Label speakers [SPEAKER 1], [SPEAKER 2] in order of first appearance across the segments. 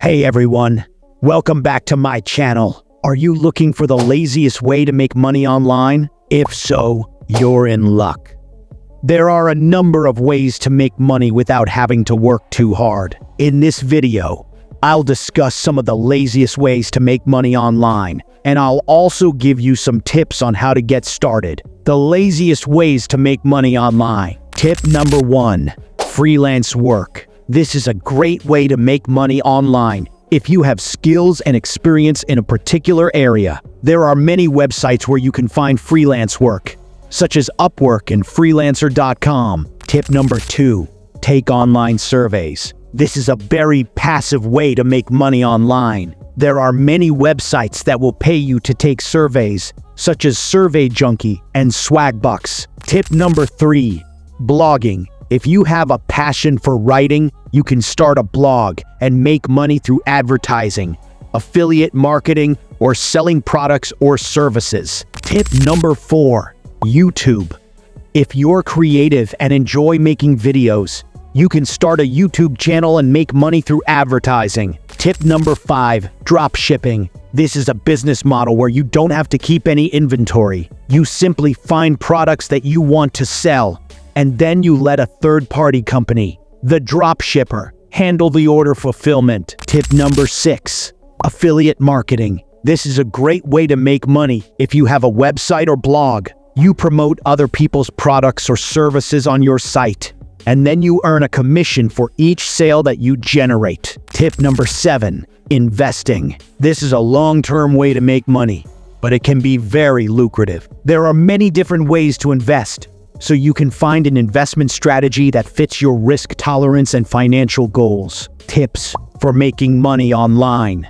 [SPEAKER 1] Hey everyone, welcome back to my channel. Are you looking for the laziest way to make money online? If so, you're in luck. There are a number of ways to make money without having to work too hard. In this video, I'll discuss some of the laziest ways to make money online, and I'll also give you some tips on how to get started. The laziest ways to make money online. Tip number 1, freelance work. This is a great way to make money online if you have skills and experience in a particular area. There are many websites where you can find freelance work, such as Upwork and freelancer.com. Tip number 2, take online surveys. This is a very passive way to make money online. There are many websites that will pay you to take surveys, such as Survey Junkie and Swagbucks. Tip number 3, blogging. If you have a passion for writing, you can start a blog and make money through advertising, affiliate marketing, or selling products or services. Tip number 4, YouTube. If you're creative and enjoy making videos, you can start a YouTube channel and make money through advertising. Tip number 5, drop shipping. This is a business model where you don't have to keep any inventory. You simply find products that you want to sell, and then you let a third-party company, the drop shipper, handle the order fulfillment. Tip number 6, affiliate marketing. This is a great way to make money if you have a website or blog. You promote other people's products or services on your site, and then you earn a commission for each sale that you generate. Tip number 7, investing. This is a long-term way to make money, but it can be very lucrative. There are many different ways to invest, so you can find an investment strategy that fits your risk tolerance and financial goals. Tips for making money online.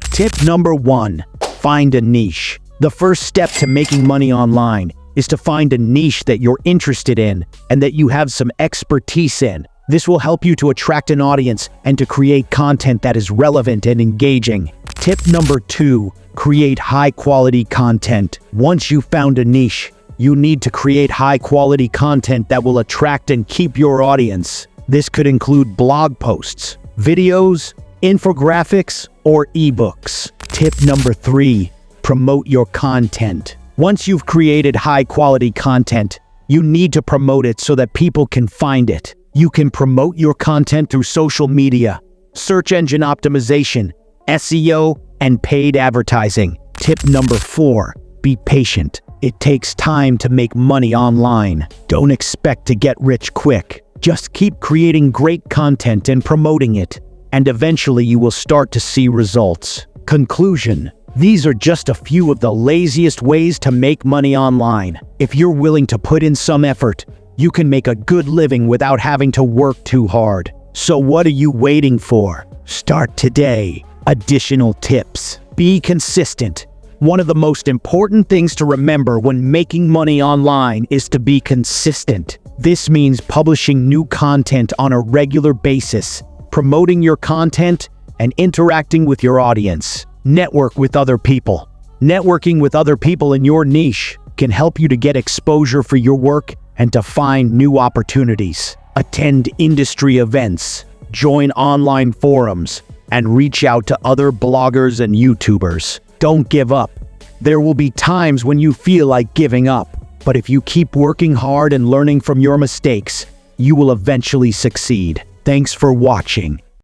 [SPEAKER 1] Tip number 1, find a niche. The first step to making money online is to find a niche that you're interested in and that you have some expertise in. This will help you to attract an audience and to create content that is relevant and engaging. Tip number 2, create high-quality content. Once you've found a niche, you need to create high-quality content that will attract and keep your audience. This could include blog posts, videos, infographics, or ebooks. Tip number 3, promote your content. Once you've created high-quality content, you need to promote it so that people can find it. You can promote your content through social media, search engine optimization, SEO, and paid advertising. Tip number 4, be patient. It takes time to make money online. Don't expect to get rich quick. Just keep creating great content and promoting it, and eventually you will start to see results. Conclusion: these are just a few of the laziest ways to make money online. If you're willing to put in some effort, you can make a good living without having to work too hard. So what are you waiting for? Start today. Additional tips: be consistent. One of the most important things to remember when making money online is to be consistent. This means publishing new content on a regular basis, promoting your content, and interacting with your audience. Network with other people. Networking with other people in your niche can help you to get exposure for your work and to find new opportunities. Attend industry events, join online forums, and reach out to other bloggers and YouTubers. Don't give up. There will be times when you feel like giving up, but if you keep working hard and learning from your mistakes, you will eventually succeed. Thanks for watching.